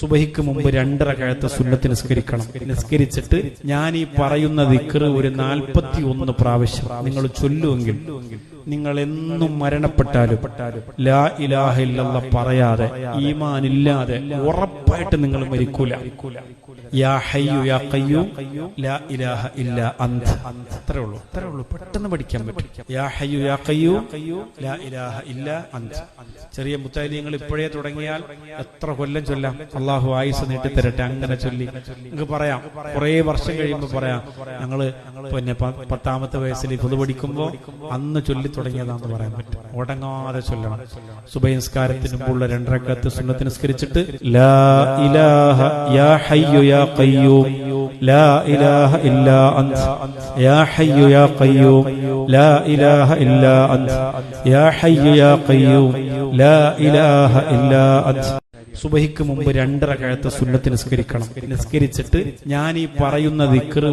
സുബഹിക്ക് മുമ്പ് 2 റകഅത്ത് സുന്നത്ത് നിസ്കരിക്കണം. നിസ്കരിച്ചിട്ട് ഞാൻ ഈ പറയുന്ന ദിക്ർ ഒരു 41 പ്രാവശ്യം നിങ്ങൾ ചൊല്ലുമെങ്കിൽ നിങ്ങൾ എന്നും മരണപ്പെട്ടാലും ലാ ഇലാഹ ഇല്ലല്ലാഹ് പറയാതെ ഈമാൻ ഇല്ലാതെ ഉറപ്പായിട്ട് നിങ്ങൾ മരിക്കൂല. യാ ഹയ്യു യാ ഖയ്യൂം ലാ ഇലാഹ ഇല്ലാ അന്ത. അത്രേ ഉള്ളൂ. പെട്ടെന്ന് പഠിക്കാൻ പറ്റും. യാ ഹയ്യു യാ ഖയ്യൂം ലാ ഇലാഹ ഇല്ലാ അന്ത. ചെറിയ മുത്താലിങ്ങൾ ഇപ്പോഴേ തുടങ്ങിയാൽ എത്ര കൊല്ലം ചൊല്ലാം. അള്ളാഹു ആയുസ് നീട്ടി തരട്ടെ. അങ്ങനെ ചൊല്ലി നിങ്ങൾക്ക് പറയാം, കുറെ വർഷം കഴിയുമ്പോൾ പറയാം, ഞങ്ങള് പിന്നെ 10ാമത്തെ വയസ്സിൽ ഫുദ് പഠിക്കുമ്പോ അന്ന് ചൊല്ലി തുടങ്ങിയതാണെന്ന് പറയാൻ പറ്റും. ഉടങ്ങാതെ ചൊല്ലണം. സുബഹി നിസ്കാരത്തിന് മുമ്പുള്ള 2 റകഅത്ത് സുന്നത്ത് നിസ്കരിച്ചിട്ട് ലാ ഇലാഹ യാ ഹയ്യു യാ ഖയ്യൂം ലാ ഇലാഹ ഇല്ലാ അന്ത യാ ഹയ്യു യാ ഖയ്യൂം ലാ ഇലാഹ ഇല്ലാ അന്ത യാ ഹയ്യു യാ ഖയ്യൂം ലാ ഇലാഹ ഇല്ലാ അന്ത. സുബഹിക്ക് മുമ്പ് 2 റകഅത്ത് സുന്നത്ത് നിസ്കരിക്കണം. നിസ്കരിച്ചിട്ട് ഞാൻ ഈ പറയുന്ന ദിക്ർ